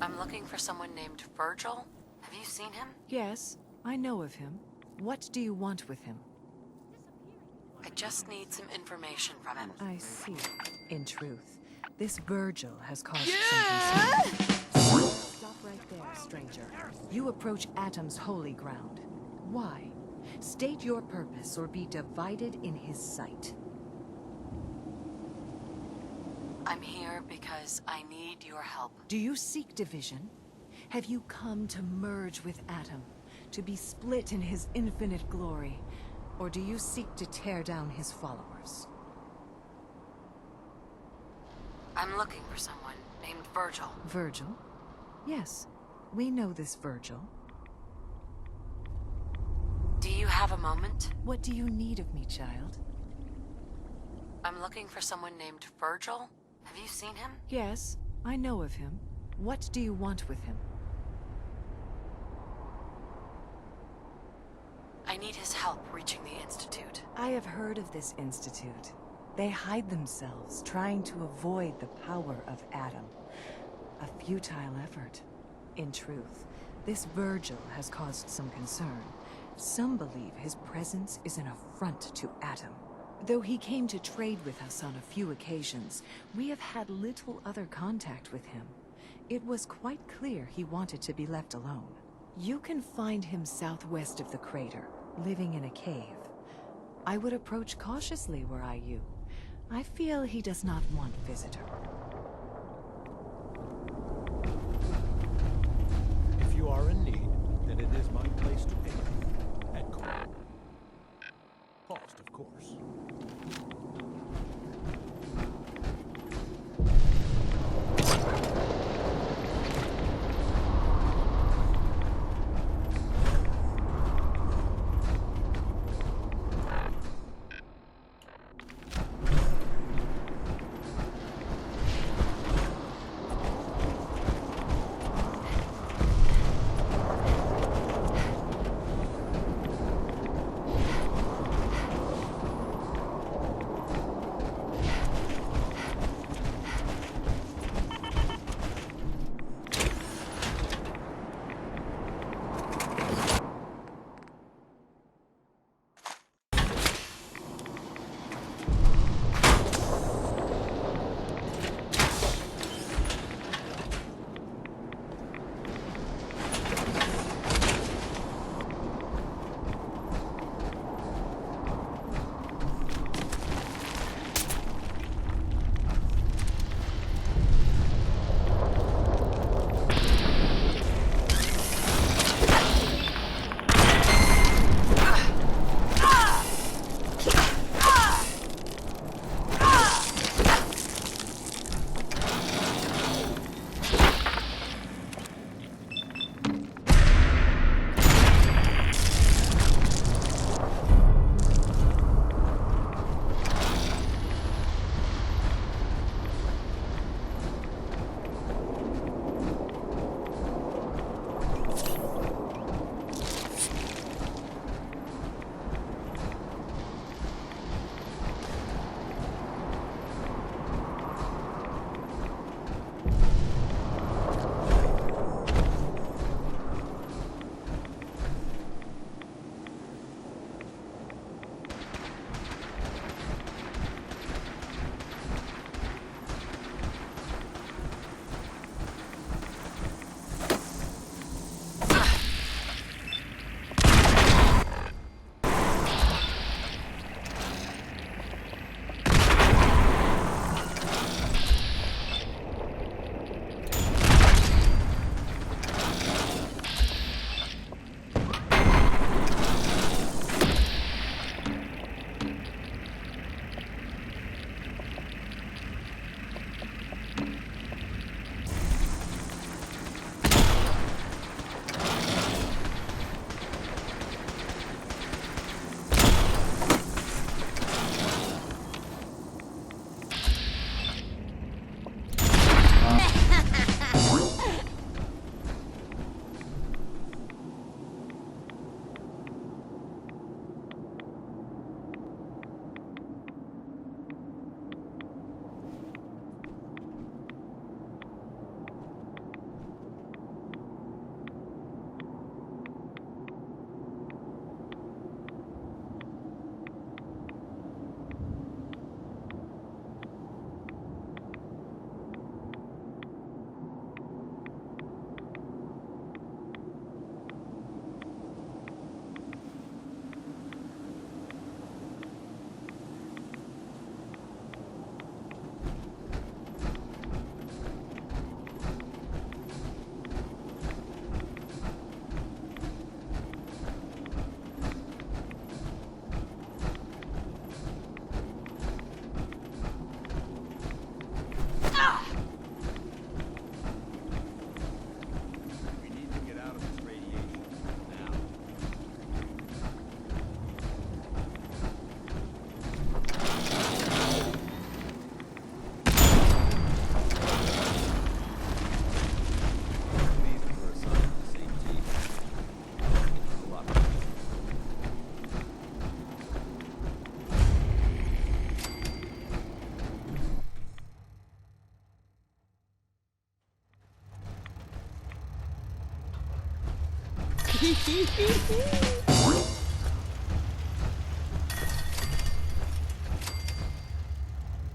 I'm looking for someone named Virgil. Have you seen him? Yes, I know of him. What do you want with him? I just need some information from him. I see. In truth, this Virgil has caused some concern. Stop right there, stranger. You approach Atom's holy ground. Why? State your purpose or be divided in his sight. I'm here because I need your help. Do you seek division? Have you come to merge with Atom, to be split in his infinite glory? Or do you seek to tear down his followers? I'm looking for someone named Virgil. Virgil? Yes, we know this Virgil. Do you have a moment? What do you need of me, child? I'm looking for someone named Virgil. Have you seen him? Yes, I know of him. What do you want with him? I need his help reaching the Institute. I have heard of this institute. They hide themselves, trying to avoid the power of Atom. A futile effort. In truth, this Virgil has caused some concern. Some believe his presence is an affront to Atom. Though he came to trade with us on a few occasions, we have had little other contact with him. It was quite clear he wanted to be left alone. You can find him southwest of the crater, living in a cave. I would approach cautiously were I you. I feel he does not want visitor. If you are in need, then it is my place to aid you. At call. Cost, of course.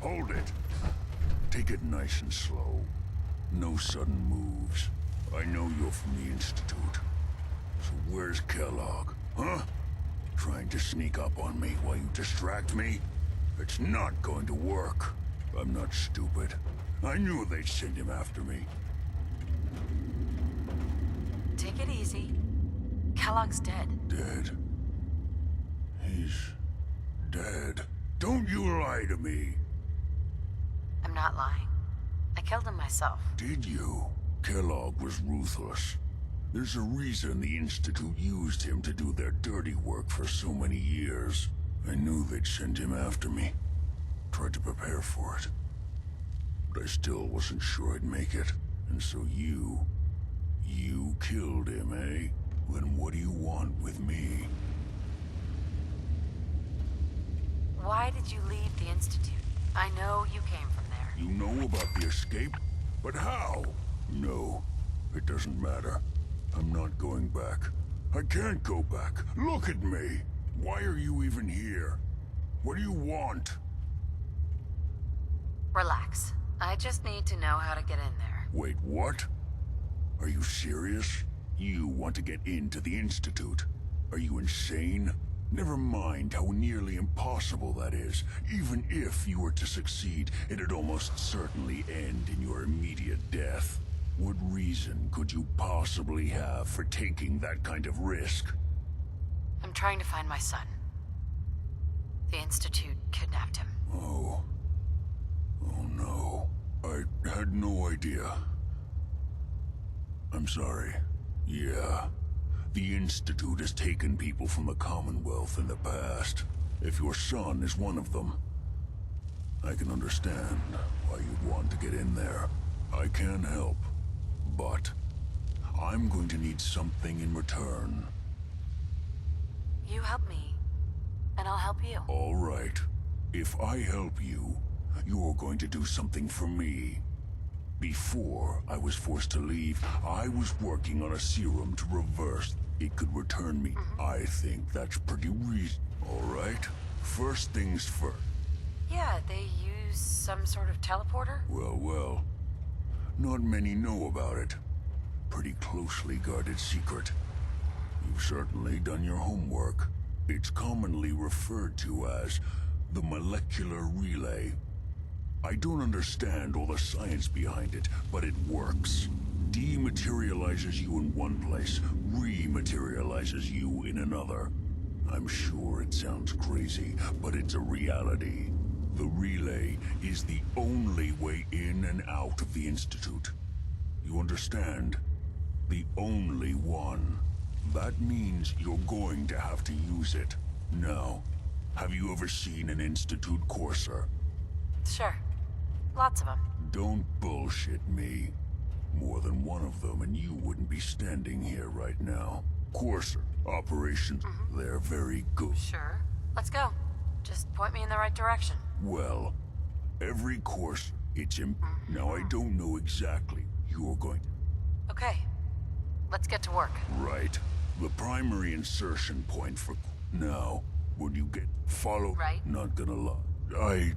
Hold it. Take it nice and slow. No sudden moves. I know you're from the Institute. So where's Kellogg? Huh? Trying to sneak up on me while you distract me? It's not going to work. I'm not stupid. I knew they'd send him after me. Take it easy. Kellogg's dead. Dead. He's dead. Don't you lie to me. I'm not lying. I killed him myself. Did you? Kellogg was ruthless. There's a reason the Institute used him to do their dirty work for so many years. I knew they'd send him after me. Tried to prepare for it. But I still wasn't sure I'd make it. And so you killed him, eh? Then what do you want with me? Why did you leave the Institute? I know you came from there. You know about the escape? But how? No, it doesn't matter. I'm not going back. I can't go back. Look at me. Why are you even here? What do you want? Relax. I just need to know how to get in there. Wait, what? Are you serious? You want to get into the Institute? Are you insane? Never mind how nearly impossible that is. Even if you were to succeed, it'd almost certainly end in your immediate death. What reason could you possibly have for taking that kind of risk? I'm trying to find my son. The Institute kidnapped him. Oh. Oh no. I had no idea. I'm sorry. Yeah. The Institute has taken people from the Commonwealth in the past. If your son is one of them, I can understand why you'd want to get in there. I can help, but I'm going to need something in return. You help me, and I'll help you. All right. If I help you, you're going to do something for me. Before I was forced to leave, I was working on a serum to reverse. It could return me. I think that's pretty reasonable. All right? First things first. Yeah, they use some sort of teleporter? Well, well. Not many know about it. Pretty closely guarded secret. You've certainly done your homework. It's commonly referred to as the molecular relay. I don't understand all the science behind it, but it works. Dematerializes you in one place, rematerializes you in another. I'm sure it sounds crazy, but it's a reality. The relay is the only way in and out of the Institute. You understand? The only one. That means you're going to have to use it. Now, have you ever seen an Institute courser? Sure. Lots of them. Don't bullshit me. More than one of them, and you wouldn't be standing here right now. Courser, operations, they're very good. Sure. Let's go. Just point me in the right direction. Well, every course, it's Now, I don't know exactly. You're going... Okay. Let's get to work. Right. The primary insertion point for... Now, when you get followed... Right. Not gonna lie.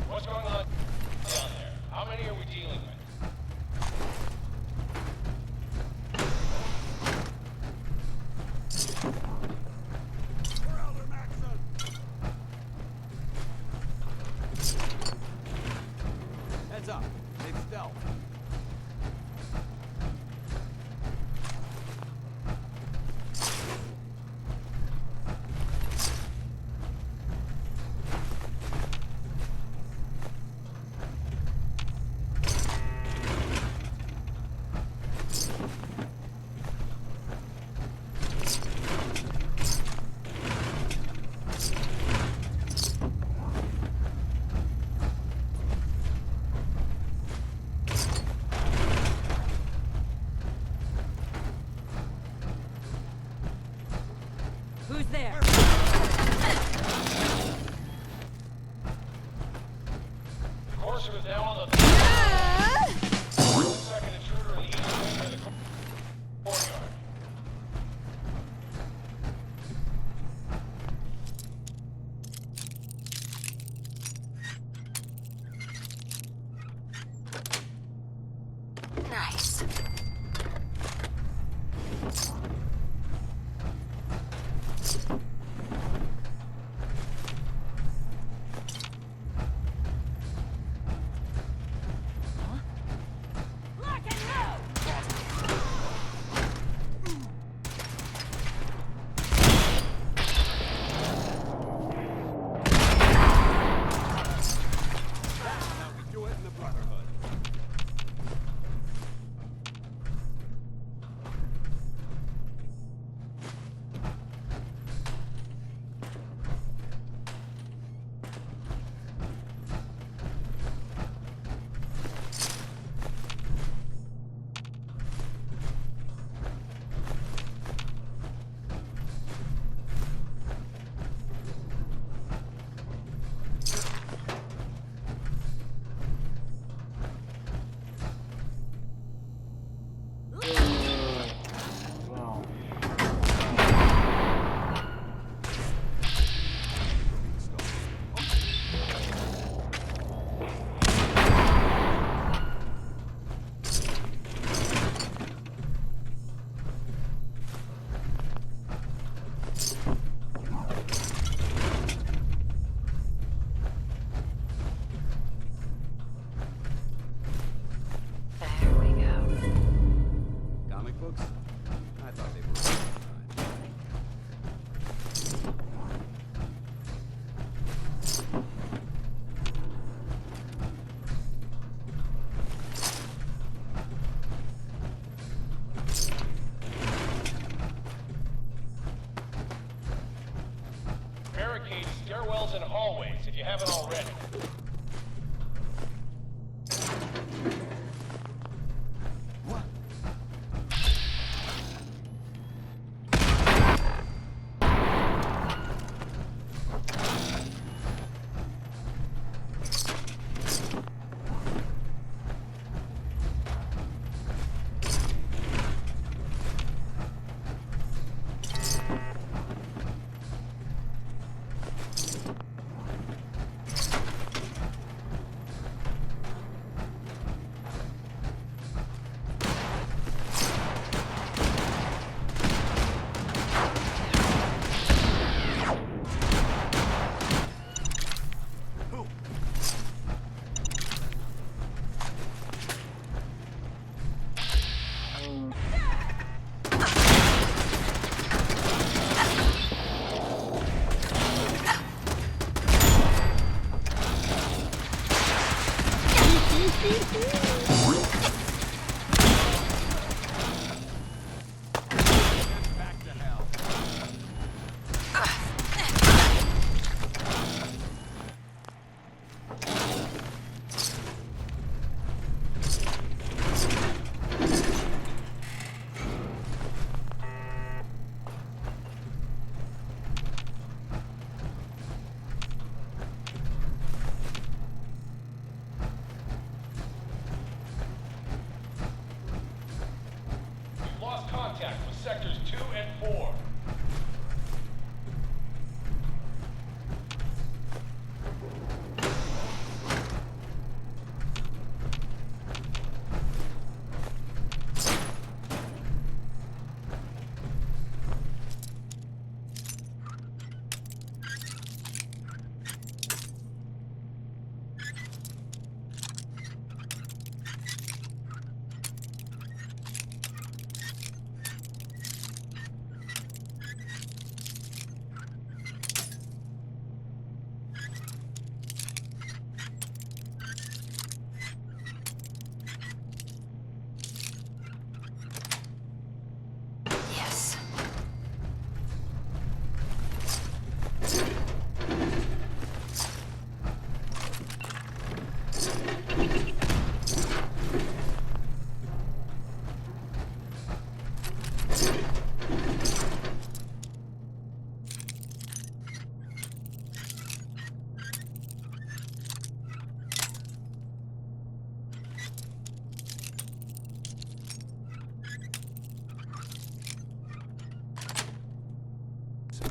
What's going on down there? How many are we dealing with? Heads up. They've stealth. Who's there? The courser is now on the second intruder in the east wing of the courtyard. Nice. How we do it in the Brotherhood. There we go. Comic books? I thought they were fine. Barricade stairwells and hallways if you haven't already. Back to hell.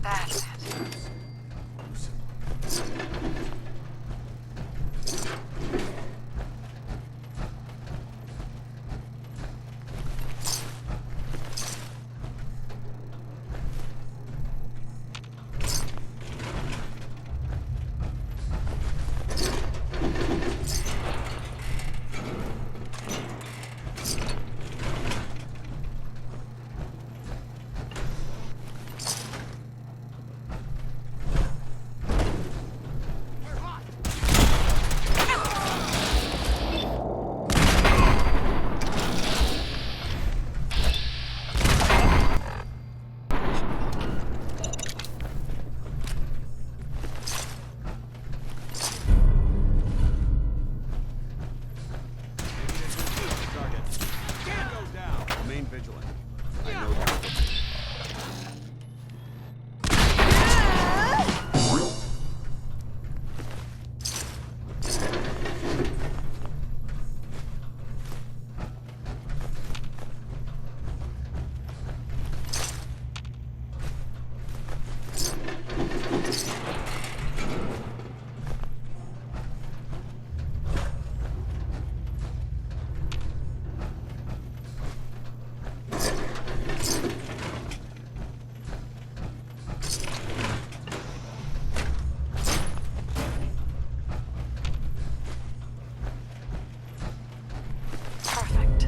That's it. Perfect.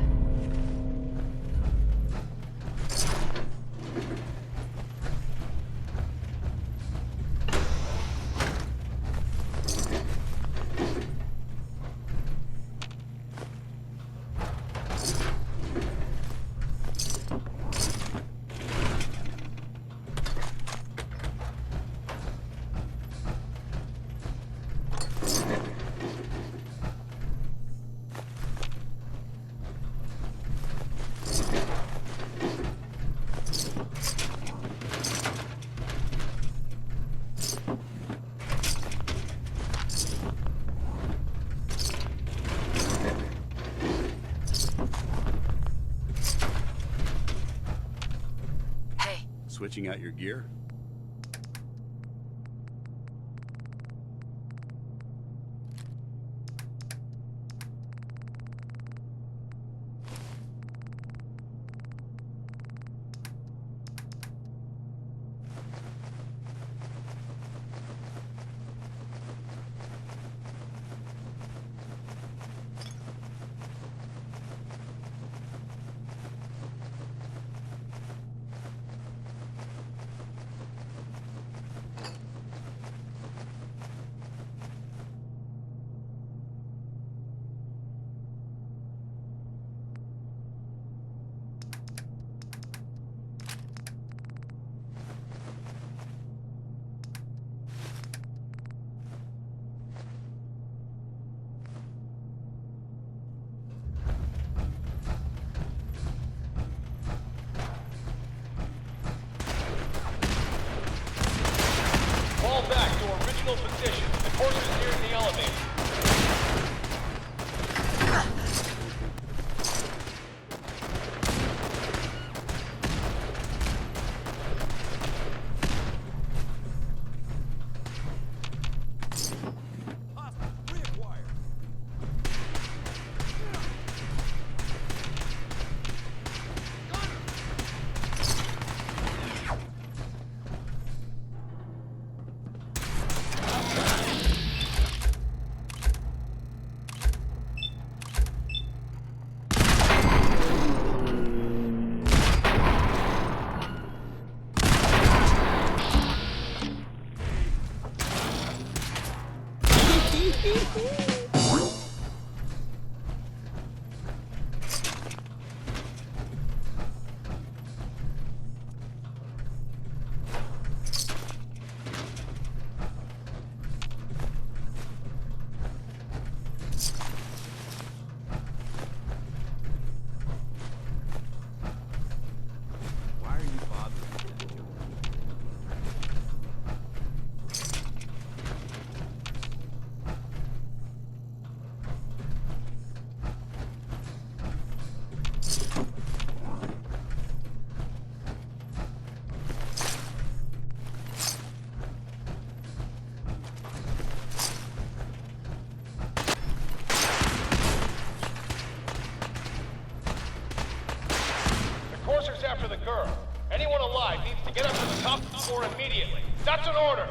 Hey, Switching out your gear? Fall back to original position. The course is nearing the elevator. 4 immediately. That's an order!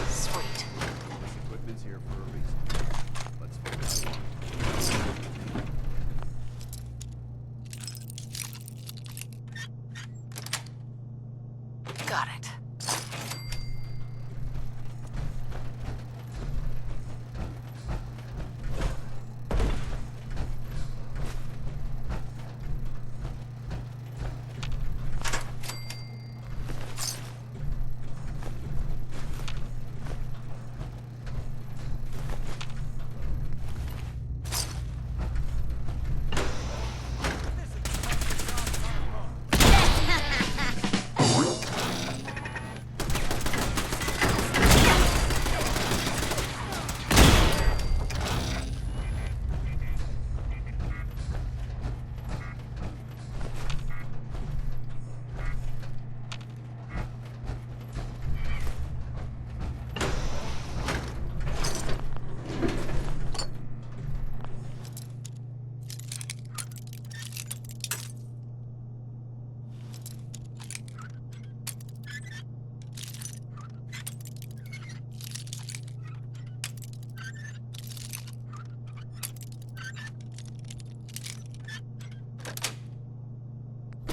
Sweet. Equipment's here for a reason. Let's focus. Got it.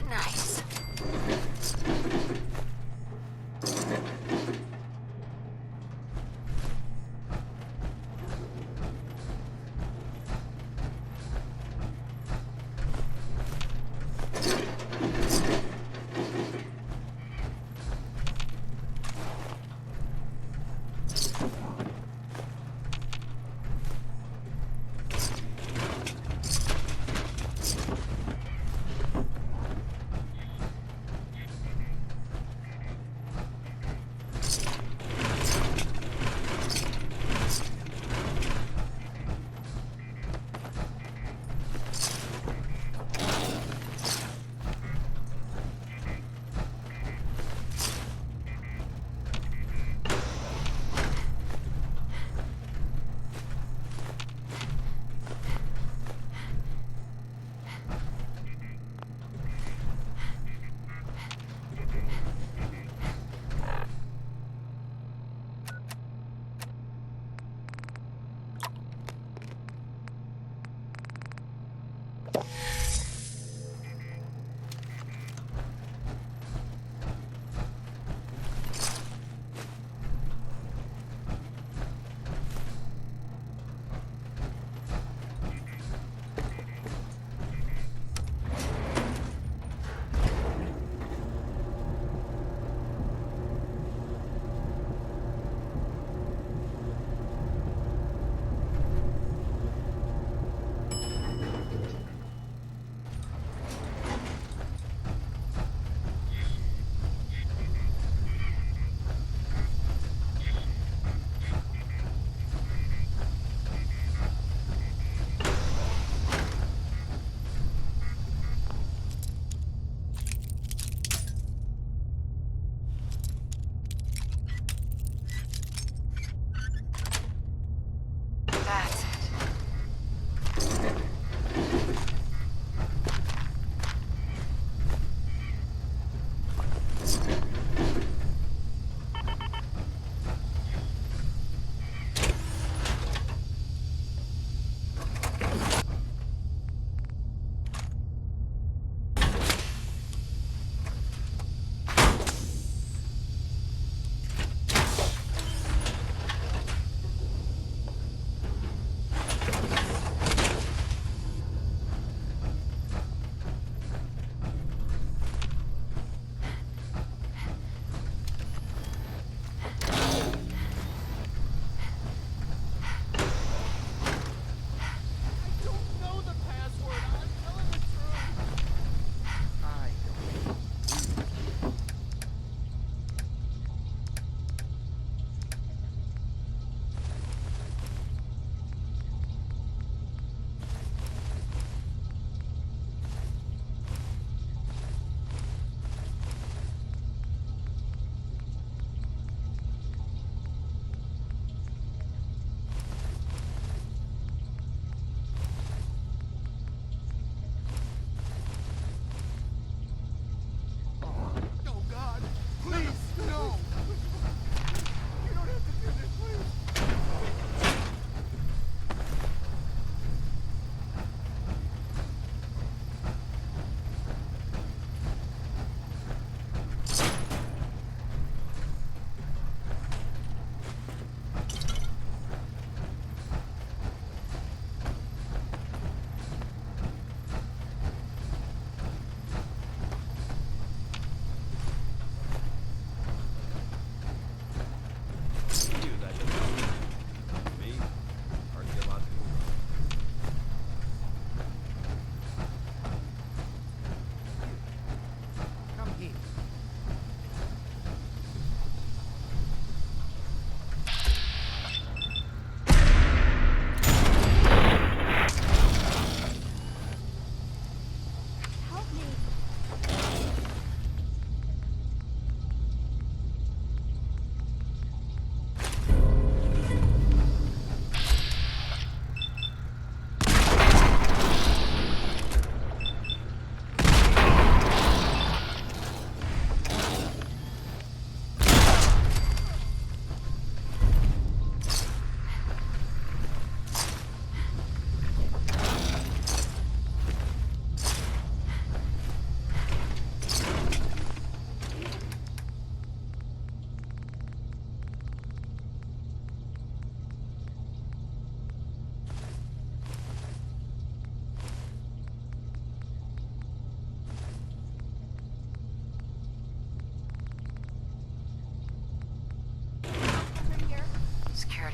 Nice.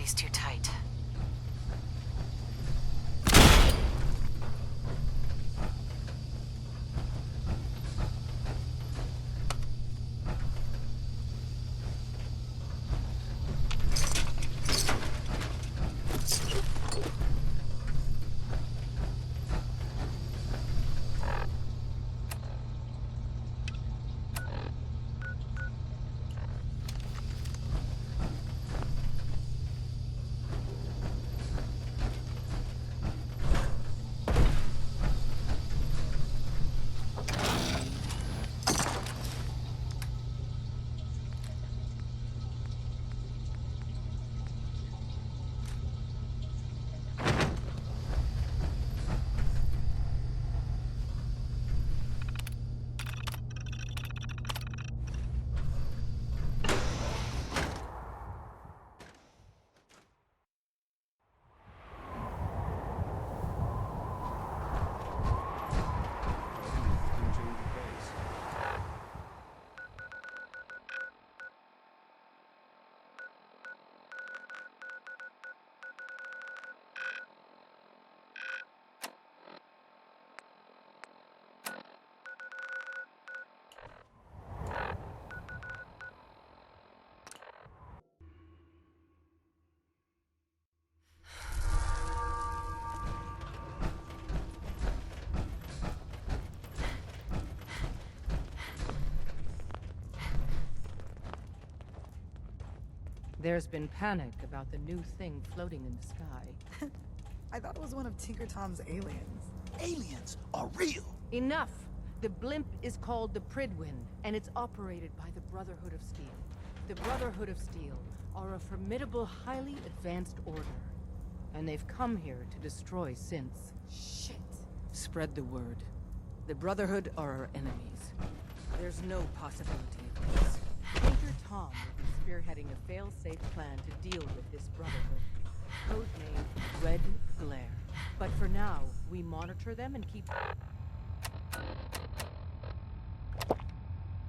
squeeze too tight. There's been panic about the new thing floating in the sky. I thought it was one of Tinker Tom's aliens. Aliens are real. Enough! The blimp is called the Pridwin, and it's operated by the Brotherhood of Steel. The Brotherhood of Steel are a formidable, highly advanced order. And they've come here to destroy Synths. Shit. Spread the word. The Brotherhood are our enemies. There's no possibility of peace. Tinker Tom will be spearheading a fail-safe plan to deal with this Brotherhood. Codename Red Glare. But for now, we monitor them and keep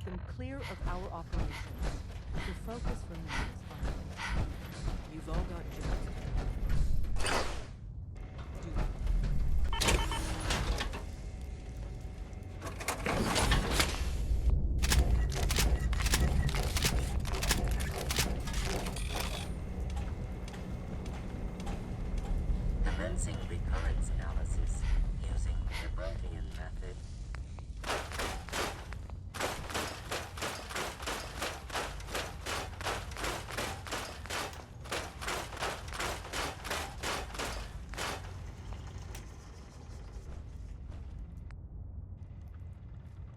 them clear of our operations. The focus remains on you've all got jobs to do. Commencing recurrence analysis using the Brothian method.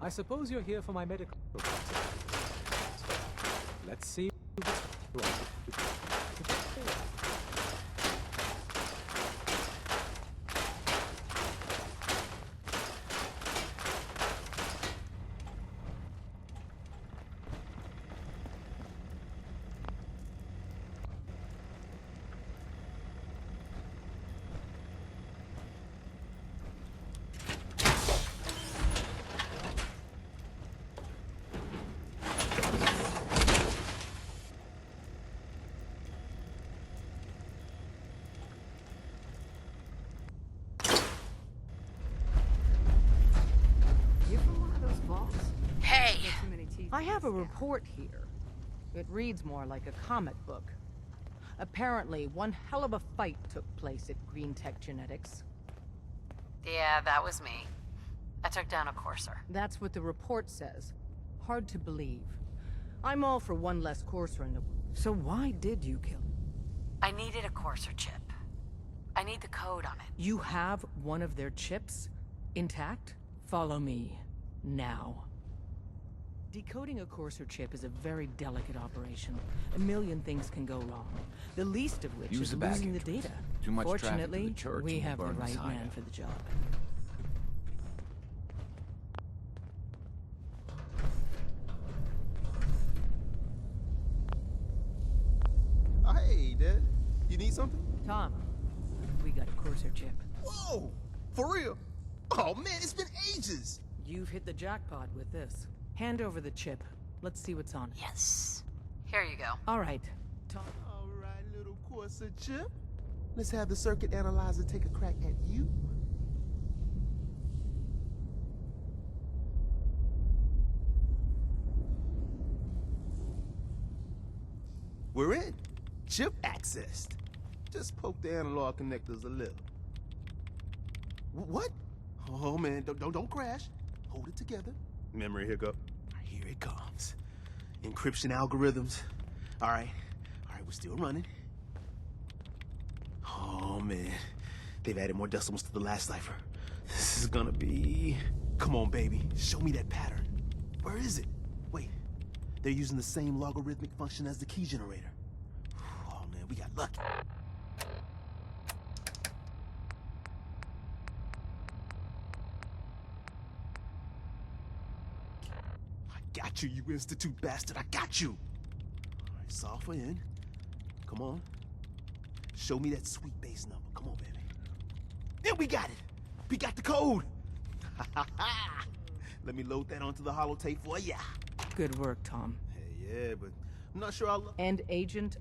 I suppose you're here for my medical. Let's see what's wrong. Hey! I have a report here. It reads more like a comic book. Apparently, one hell of a fight took place at Green Tech Genetics. Yeah, that was me. I took down a Courser. That's what the report says. Hard to believe. I'm all for one less Courser in the... So why did you kill him? I needed a Courser chip. I need the code on it. You have one of their chips? Intact? Follow me. Now. Decoding a Courser chip is a very delicate operation. A million things can go wrong. The least of which is losing the data. Too much traffic to Fortunately, the church we and have the burn this right man hideout. for the job. Oh, hey, Dad. You need something? Tom, we got a Courser chip. Whoa! For real? Oh, man, it's been ages! You've hit the jackpot with this. Hand over the chip. Let's see what's on it. Yes. Here you go. All right. Tom. All right, little Corsa chip. Let's have the circuit analyzer take a crack at you. We're in. Chip accessed. Just poke the analog connectors a little. What? Oh man, don't crash. Hold it together. Memory hiccup. Here it comes. Encryption algorithms. All right, we're still running. Oh man, they've added more decimals to the last cipher. This is gonna be... Come on, baby, show me that pattern. Where is it? Wait, they're using the same logarithmic function as the key generator. Oh man, we got lucky. Got you, you Institute bastard. I got you. All right, solve for N. Come on. Show me that sweet base number. Come on, baby. Yeah, we got it. We got the code. Let me load that onto the holotape for ya. Good work, Tom. Hey, yeah, but I'm not sure I'll... And Agent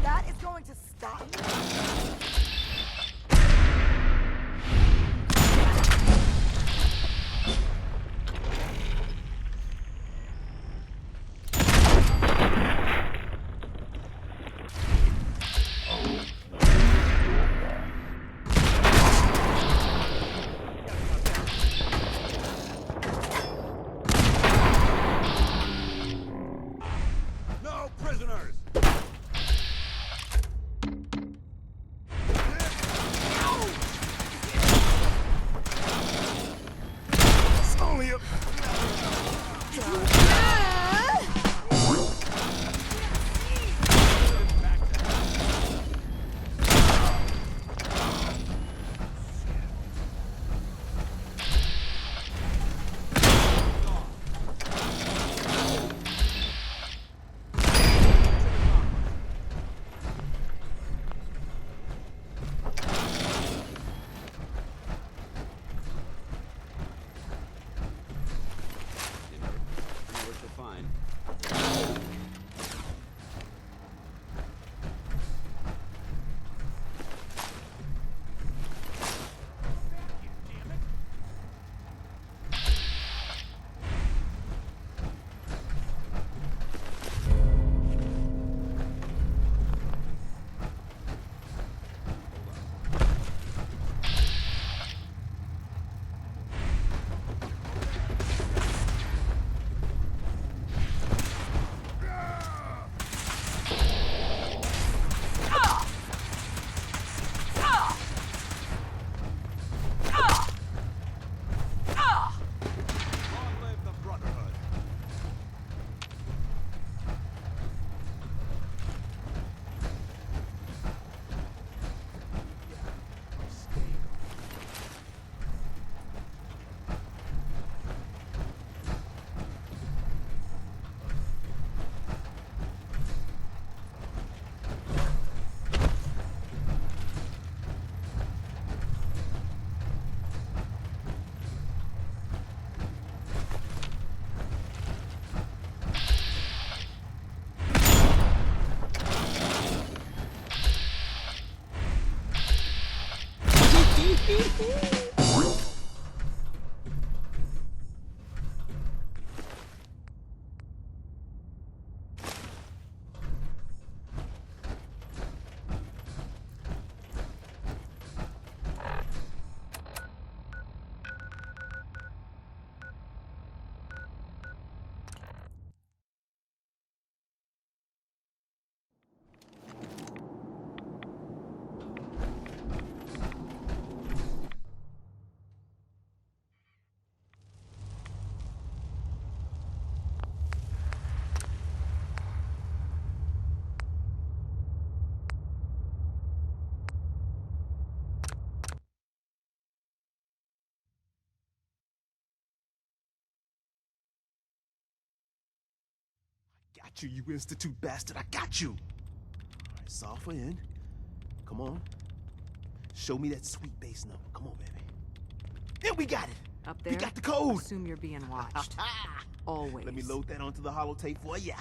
That is going to stop. No prisoners! It's only a... What to find. Long live the Brotherhood. Got you, you Institute bastard. I got you. All right, solve for N. Come on. Show me that sweet base number. Come on, baby. And we got it. Up there? We got the code. Assume you're being watched. Always. Let me load that onto the holotape for ya.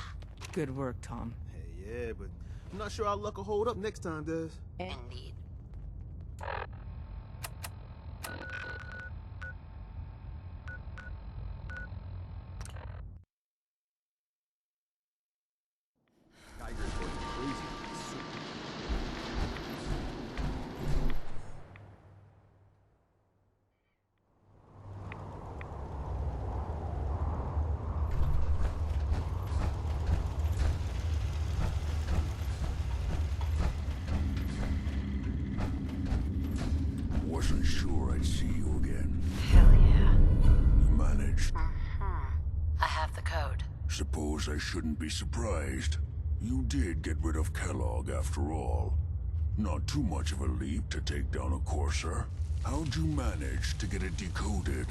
Good work, Tom. Hey, yeah, but I'm not sure our luck will hold up next time, Des. Indeed. Tiger's going crazy with this suit. Wasn't sure I'd see you again. Hell yeah. You managed. I have the code. Suppose I shouldn't be surprised. You did get rid of Kellogg after all. Not too much of a leap to take down a Courser. How'd you manage to get it decoded?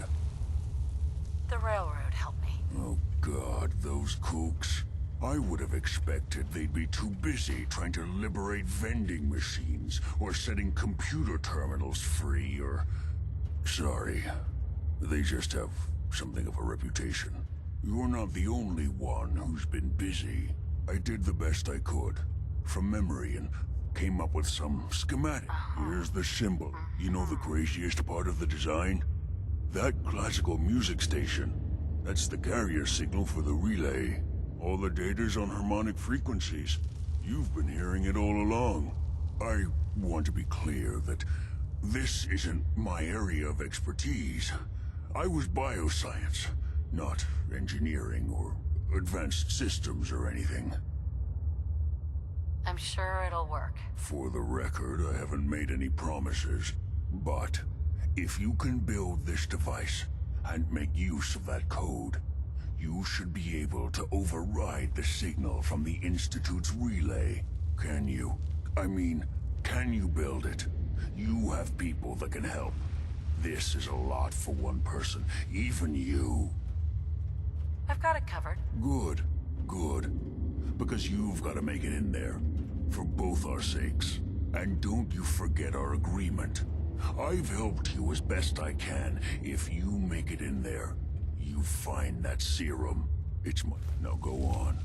The railroad helped me. Oh God, those kooks. I would have expected they'd be too busy trying to liberate vending machines or setting computer terminals free or... Sorry. They just have something of a reputation. You're not the only one who's been busy. I did the best I could, from memory, and came up with some schematic. Here's the symbol. You know the craziest part of the design? That classical music station. That's the carrier signal for the relay. All the data's on harmonic frequencies. You've been hearing it all along. I want to be clear that this isn't my area of expertise. I was bioscience, not engineering or advanced systems or anything. I'm sure it'll work. For the record, I haven't made any promises. But if you can build this device and make use of that code, you should be able to override the signal from the Institute's relay. Can you? I mean, can you build it? You have people that can help. This is a lot for one person, even you. I've got it covered. Good, good. Because you've got to make it in there. For both our sakes. And don't you forget our agreement. I've helped you as best I can. If you make it in there, you find that serum. It's my... Now go on.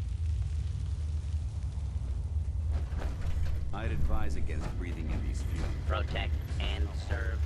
I'd advise against breathing in these fumes. Protect and serve.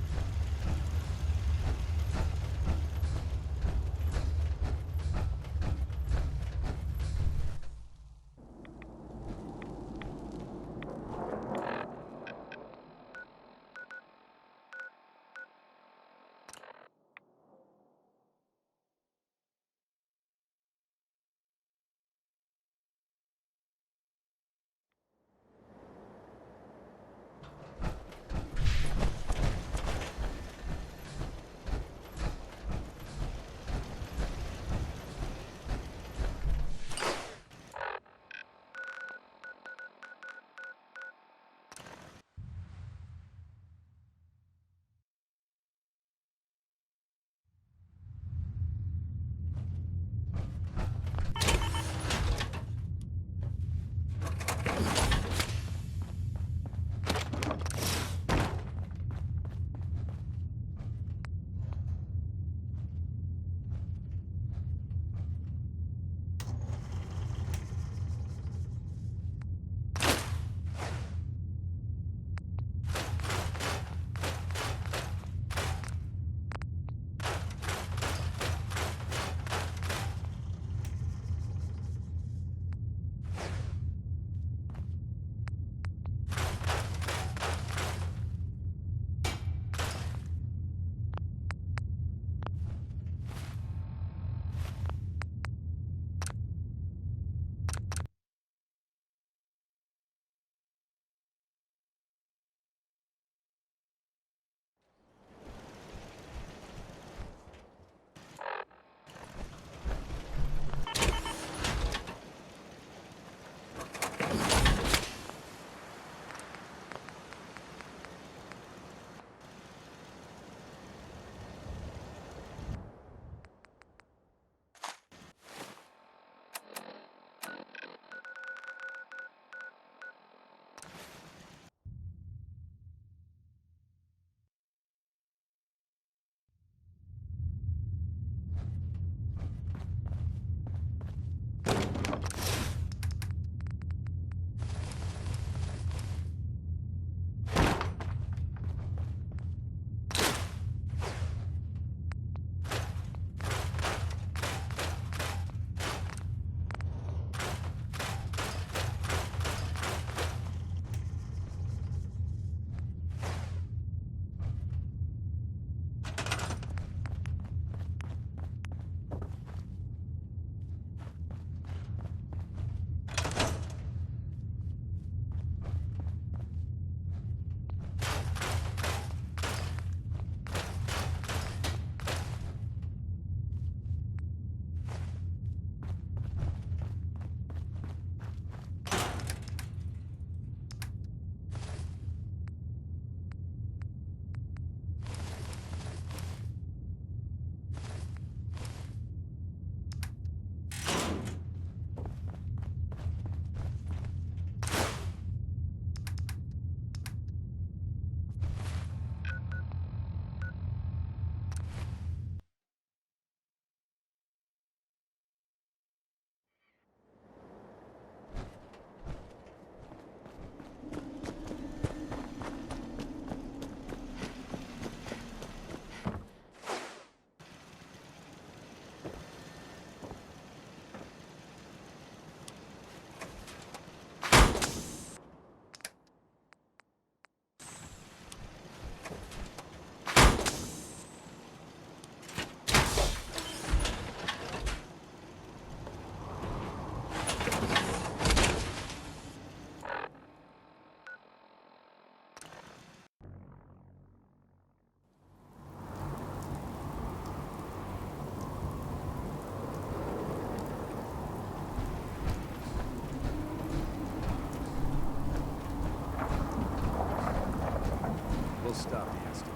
stop the Institute.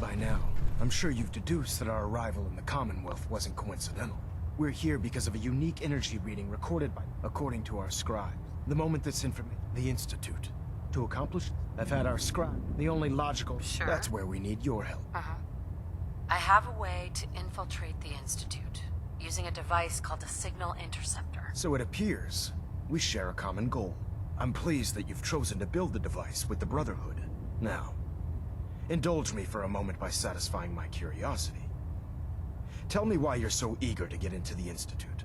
By now, I'm sure you've deduced that our arrival in the Commonwealth wasn't coincidental. We're here because of a unique energy reading recorded by, according to our scribe. The moment this information, the Institute. To accomplish, I've had our scribe, the only logical. Sure. That's where we need your help. I have a way to infiltrate the Institute, using a device called a signal interceptor. So it appears we share a common goal. I'm pleased that you've chosen to build the device with the Brotherhood. Now, indulge me for a moment by satisfying my curiosity. Tell me why you're so eager to get into the Institute.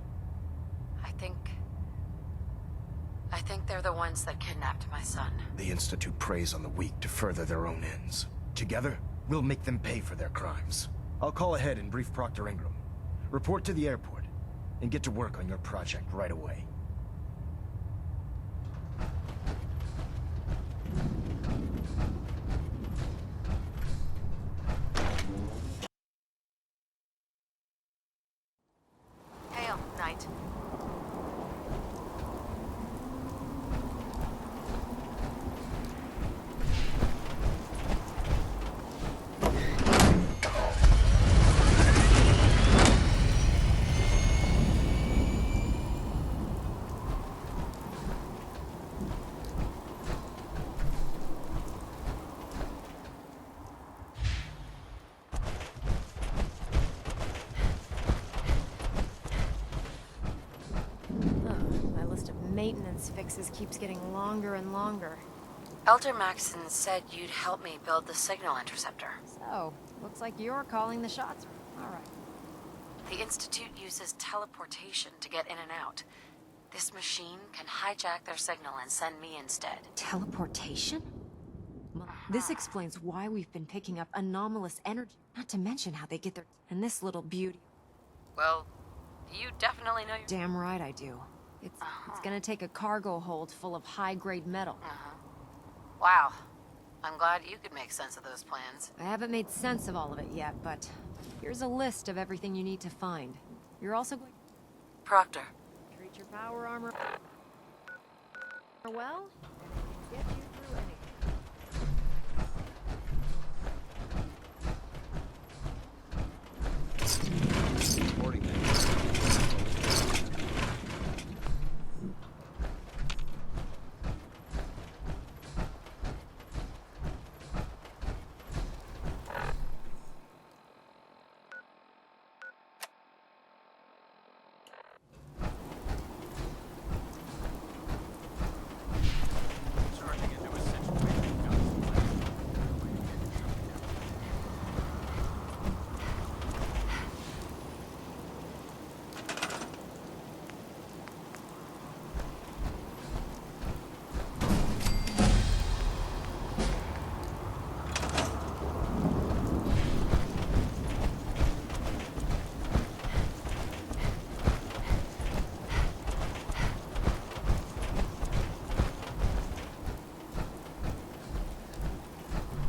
I think they're the ones that kidnapped my son. The Institute preys on the weak to further their own ends. Together, we'll make them pay for their crimes. I'll call ahead and brief Proctor Ingram. Report to the airport, and get to work on your project right away. Hail, Knight. Maintenance fixes keeps getting longer and longer. Elder Maxson said you'd help me build the signal interceptor. So, looks like you're calling the shots. All right. The Institute uses teleportation to get in and out. This machine can hijack their signal and send me instead. Teleportation? Well, this explains why we've been picking up anomalous energy. Not to mention how they get their... And this little beauty. Well, you definitely know your... Damn right I do. It's gonna take a cargo hold full of high-grade metal. Wow. I'm glad you could make sense of those plans. I haven't made sense of all of it yet, but here's a list of everything you need to find. You're also going... Proctor. Treat your power armor... well, get you through anything. Reporting that. Charging into a situation.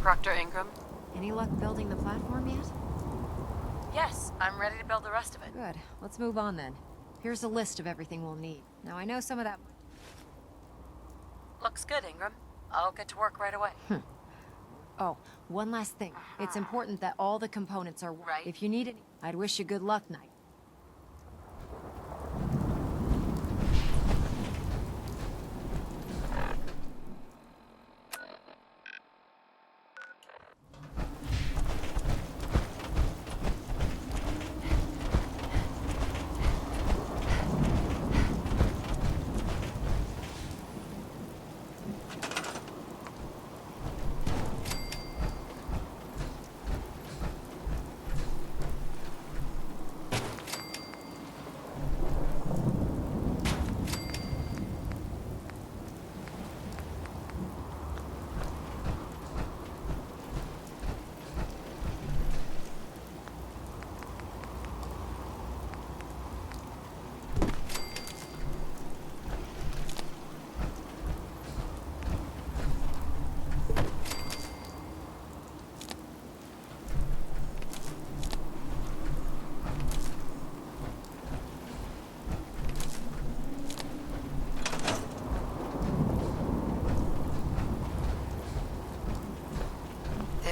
Proctor Ingram? Any luck building the platform yet? Yes, I'm ready to build the rest of it. Good. Let's move on then. Here's a list of everything we'll need. Now I know some of that... Looks good, Ingram. I'll get to work right away. Oh, one last thing. It's important that all the components are... Right. If you need any... I'd wish you good luck, Knight.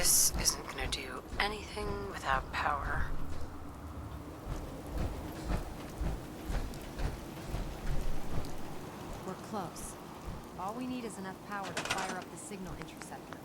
This isn't gonna do anything without power. We're close. All we need is enough power to fire up the signal interceptor.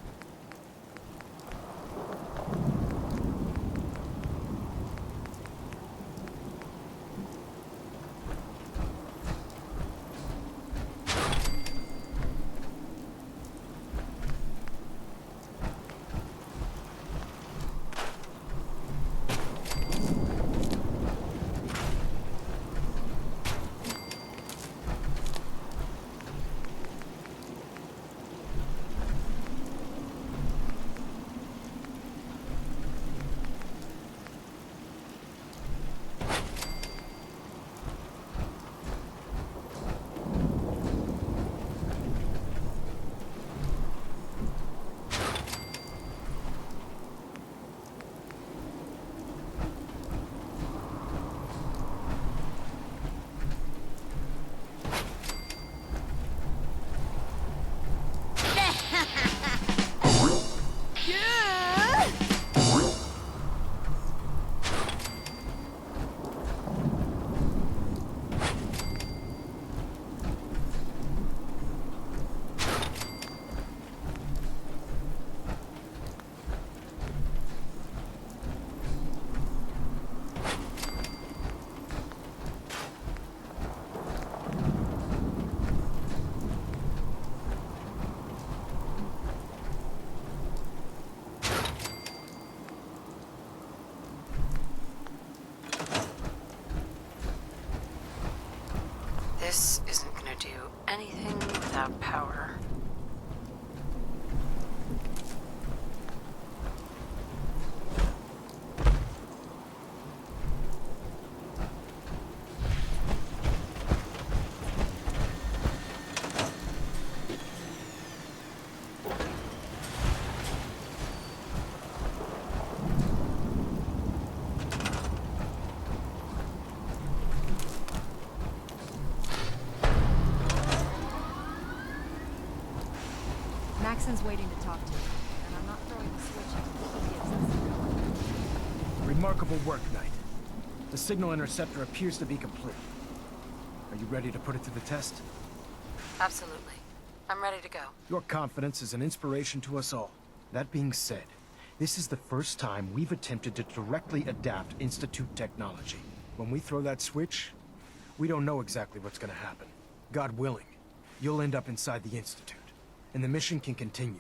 This isn't gonna do anything without power. Maxon's waiting to talk to you, and I'm not throwing the switch until he gives us. Remarkable work, Knight. The signal interceptor appears to be complete. Are you ready to put it to the test? Absolutely. I'm ready to go. Your confidence is an inspiration to us all. That being said, this is the first time we've attempted to directly adapt Institute technology. When we throw that switch, we don't know exactly what's gonna happen. God willing, you'll end up inside the Institute, and the mission can continue.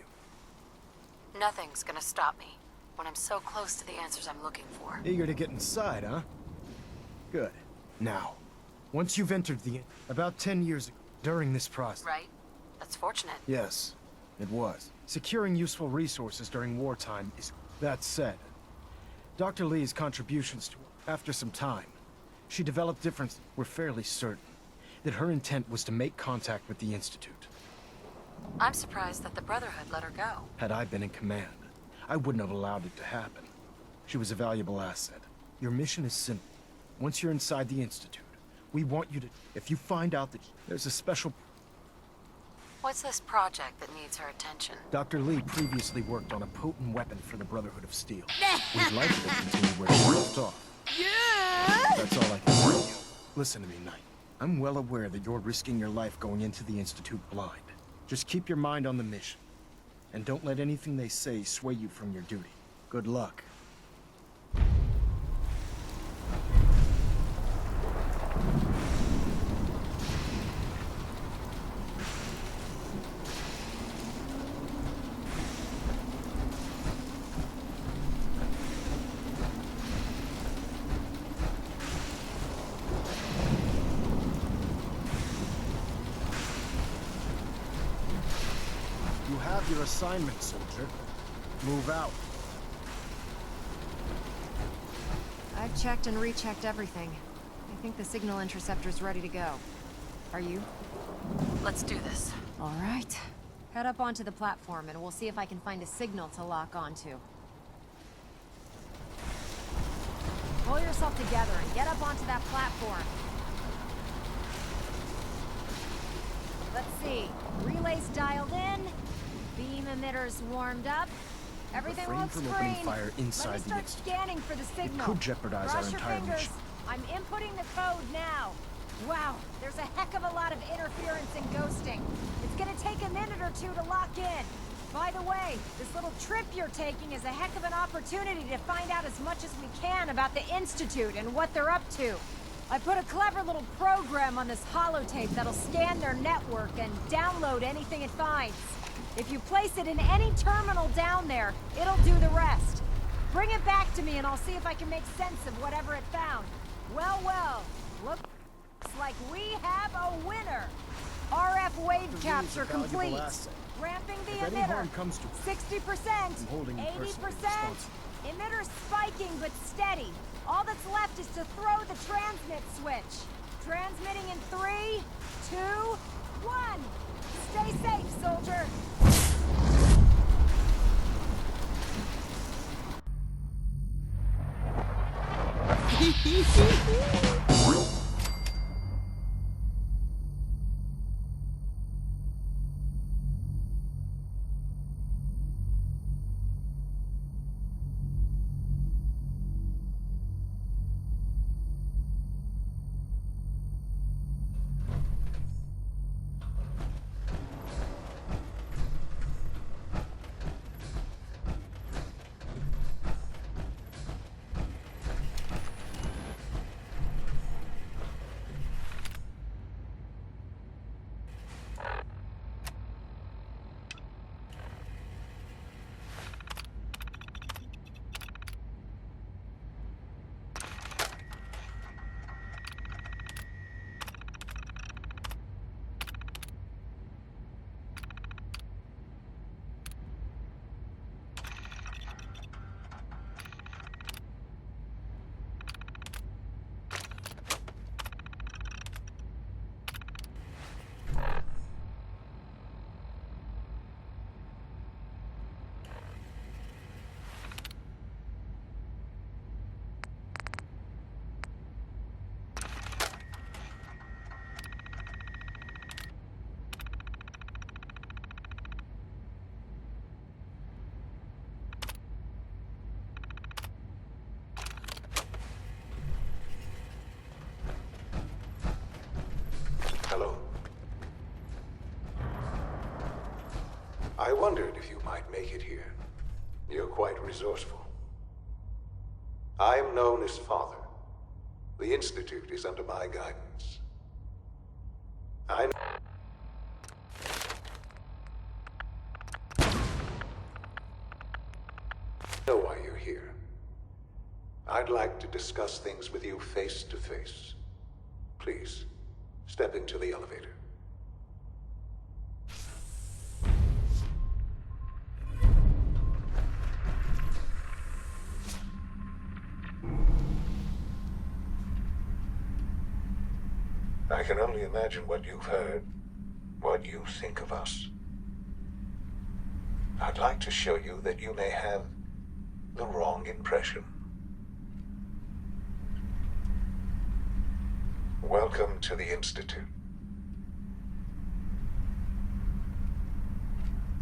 Nothing's gonna stop me when I'm so close to the answers I'm looking for. Eager to get inside, huh? Good. Now, once you've entered about 10 years ago, during this process... Right? That's fortunate. Yes, it was. Securing useful resources during wartime is... That said, Dr. Lee's contributions to... After some time, she developed different... We're fairly certain that her intent was to make contact with the Institute. I'm surprised that the Brotherhood let her go. Had I been in command, I wouldn't have allowed it to happen. She was a valuable asset. Your mission is simple. Once you're inside the Institute, we want you to... If you find out that there's a special... What's this project that needs her attention? Dr. Lee previously worked on a potent weapon for the Brotherhood of Steel. We'd like her to continue where she left off. Yeah! That's all I can tell you. Listen to me, Knight. I'm well aware that you're risking your life going into the Institute blind. Just keep your mind on the mission. And don't let anything they say sway you from your duty. Good luck. You have your assignment, soldier. Move out. I've checked and rechecked everything. I think the signal interceptor's ready to go. Are you? Let's do this. All right. Head up onto the platform and we'll see if I can find a signal to lock onto. Pull yourself together and get up onto that platform. Let's see. Relays dialed in. Beam emitters warmed up. Everything refrain looks from green. opening fire inside Let me the start Institute. scanning for the signal. Could jeopardize Cross our your entire fingers. mission. I'm inputting the code now. Wow, there's a heck of a lot of interference and ghosting. It's gonna take a minute or two to lock in. By the way, this little trip you're taking is a heck of an opportunity to find out as much as we can about the Institute and what they're up to. I put a clever little program on this holotape that'll scan their network and download anything it finds. If you place it in any terminal down there, it'll do the rest. Bring it back to me and I'll see if I can make sense of whatever it found. Well, looks like we have a winner. RF wave capture complete. Ramping the If any emitter. harm comes to it, 60%, I'm holding you personally 80%. responsible. Emitter spiking but steady. All that's left is to throw the transmit switch. Transmitting in 3, 2, 1. Stay safe, soldier. Hello. I wondered if you might make it here. You're quite resourceful. I'm known as Father. The Institute is under my guidance. I know why you're here. I'd like to discuss things with you face to face. Please, step into the elevator. I can only imagine what you've heard, what you think of us. I'd like to show you that you may have the wrong impression. Welcome to the Institute.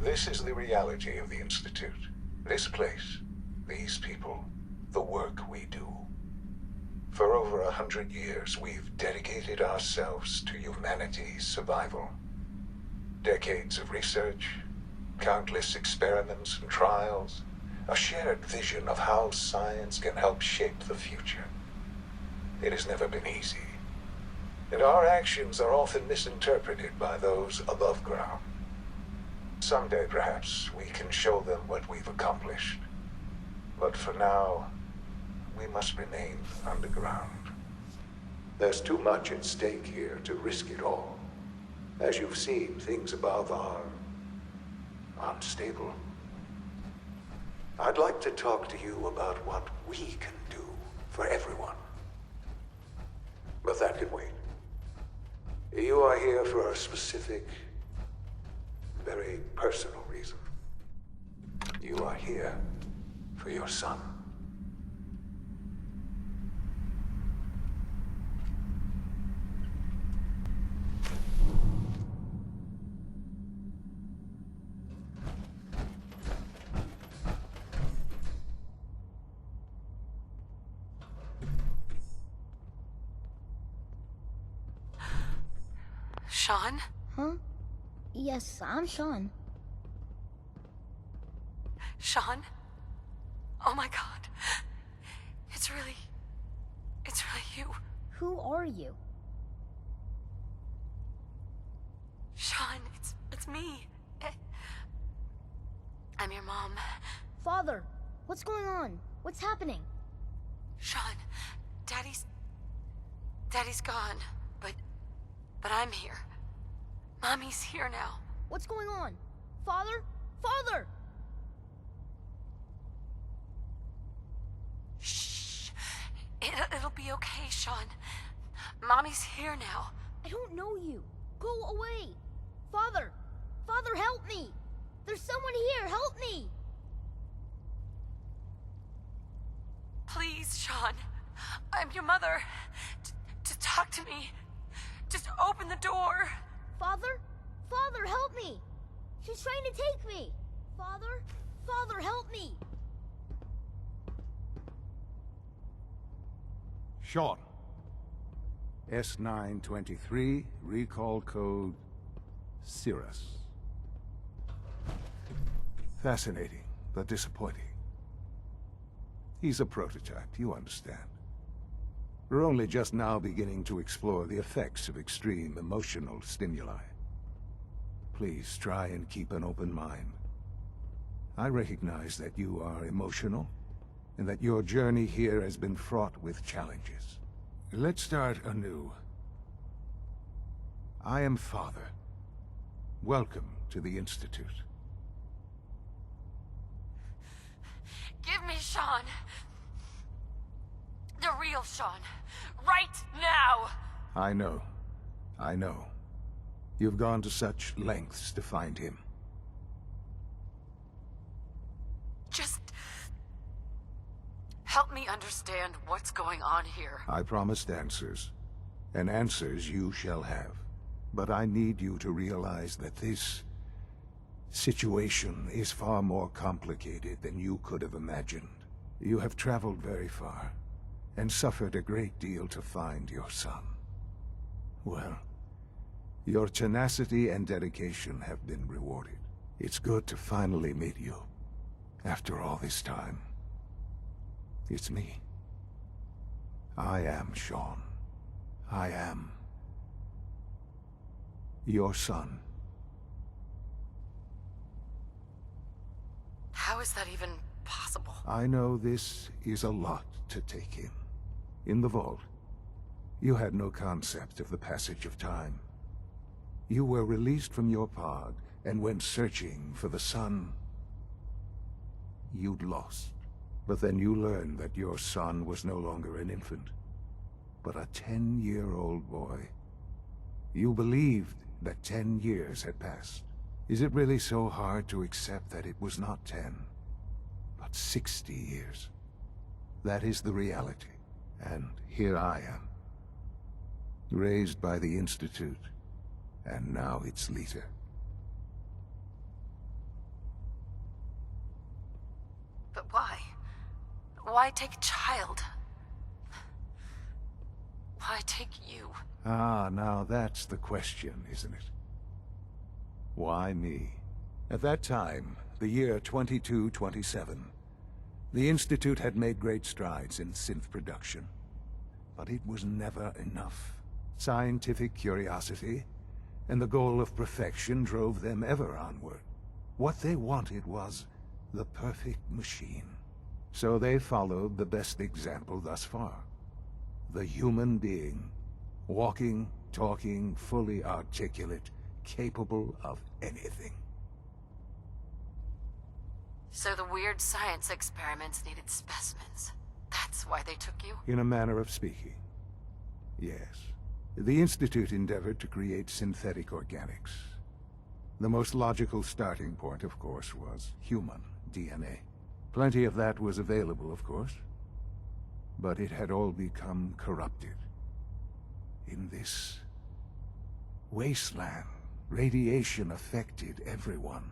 This is the reality of the Institute. This place, these people, the work we do. For over 100 years, we've dedicated ourselves to humanity's survival. Decades of research, countless experiments and trials, a shared vision of how science can help shape the future. It has never been easy, and our actions are often misinterpreted by those above ground. Someday, perhaps, we can show them what we've accomplished. But for now, we must remain underground. There's too much at stake here to risk it all. As you've seen, things above are unstable. I'd like to talk to you about what we can do for everyone. But that can wait. You are here for a specific, very personal reason. You are here for your son. Sean? Huh? Yes, I'm Sean. Sean? Oh my god. It's really you. Who are you? Sean, it's me. I'm your mom. Father, what's going on? What's happening? Sean, Daddy's gone, but I'm here. Mommy's here now. What's going on? Father? Father! Shh. It'll be okay, Sean. Mommy's here now. I don't know you. Go away. Father! Father, help me! There's someone here, help me! Please, Sean. I'm your mother. To talk to me. Just open the door. Father? Father, help me! She's trying to take me! Father? Father, help me! Sean. S923, recall code Cirrus. Fascinating, but disappointing. He's a prototype, you understand. We're only just now beginning to explore the effects of extreme emotional stimuli. Please try and keep an open mind. I recognize that you are emotional, and that your journey here has been fraught with challenges. Let's start anew. I am Father. Welcome to the Institute. Give me Sean. The real Sean. Right now! I know. I know. You've gone to such lengths to find him. Just help me understand what's going on here. I promised answers, and answers you shall have. But I need you to realize that this situation is far more complicated than you could have imagined. You have traveled very far, and suffered a great deal to find your son. Well, your tenacity and dedication have been rewarded. It's good to finally meet you, after all this time. It's me. I am Sean. I am your son. How is that even possible? I know this is a lot to take in. In the vault, you had no concept of the passage of time. You were released from your pod and went searching for the son you'd lost. But then you learned that your son was no longer an infant, but a 10-year-old boy. You believed that 10 years had passed. Is it really so hard to accept that it was not 10, but 60 years? That is the reality. And here I am, raised by the Institute, and now its leader. But why? Why take a child? Why take you? Ah, now that's the question, isn't it? Why me? At that time, the year 2227, the Institute had made great strides in synth production. But it was never enough. Scientific curiosity and the goal of perfection drove them ever onward. What they wanted was the perfect machine. So they followed the best example thus far. The human being. Walking, talking, fully articulate, capable of anything. So the weird science experiments needed specimens. That's why they took you? In a manner of speaking. Yes. The Institute endeavored to create synthetic organics. The most logical starting point, of course, was human DNA. Plenty of that was available, of course. But it had all become corrupted. In this wasteland, radiation affected everyone.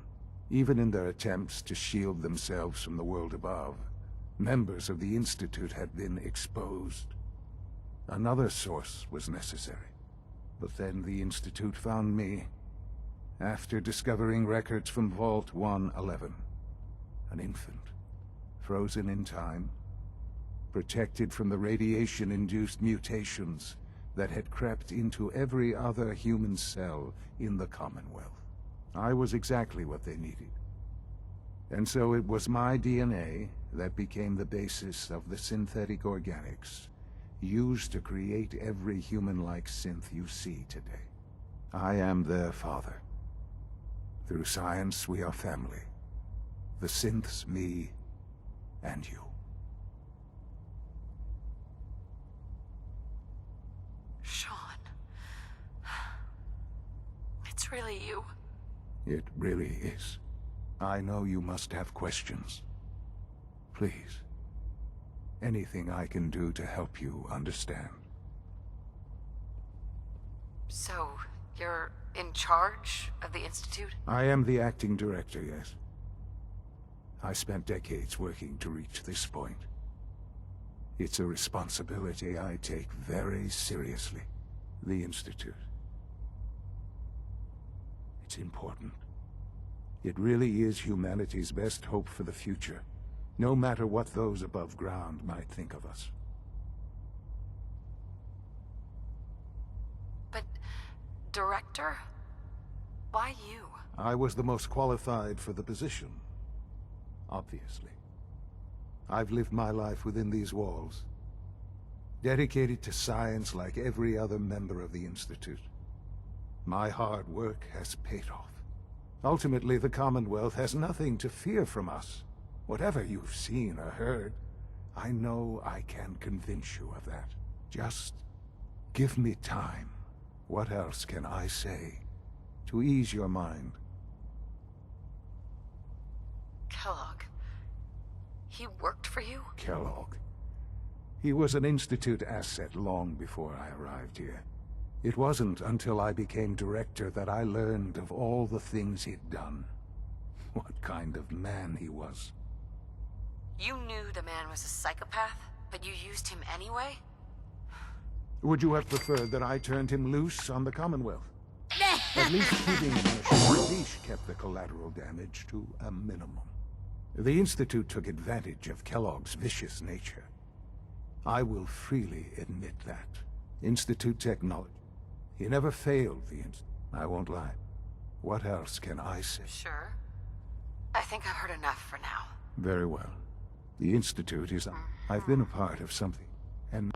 Even in their attempts to shield themselves from the world above, members of the Institute had been exposed. Another source was necessary. But then the Institute found me, after discovering records from Vault 111. An infant, frozen in time, protected from the radiation-induced mutations that had crept into every other human cell in the Commonwealth. I was exactly what they needed. And so it was my DNA that became the basis of the synthetic organics used to create every human-like synth you see today. I am their father. Through science, we are family. The synths, me, and you. Sean. It's really you. It really is. I know you must have questions. Please. Anything I can do to help you understand. So, you're in charge of the Institute? I am the acting director, yes. I spent decades working to reach this point. It's a responsibility I take very seriously. The Institute. It's important. It really is humanity's best hope for the future, no matter what those above ground might think of us. But, Director? Why you? I was the most qualified for the position, obviously. I've lived my life within these walls, dedicated to science like every other member of the Institute. My hard work has paid off. Ultimately, the Commonwealth has nothing to fear from us. Whatever you've seen or heard, I know I can convince you of that. Just give me time. What else can I say to ease your mind? Kellogg. He worked for you? Kellogg. He was an Institute asset long before I arrived here. It wasn't until I became director that I learned of all the things he'd done. What kind of man he was. You knew the man was a psychopath, but you used him anyway? Would you have preferred that I turned him loose on the Commonwealth? At least keeping him on a short leash kept the collateral damage to a minimum. The Institute took advantage of Kellogg's vicious nature. I will freely admit that. Institute technology. He never failed the Institute. I won't lie. What else can I say? Sure. I think I've heard enough for now. Very well. The Institute is... I've been a part of something, and...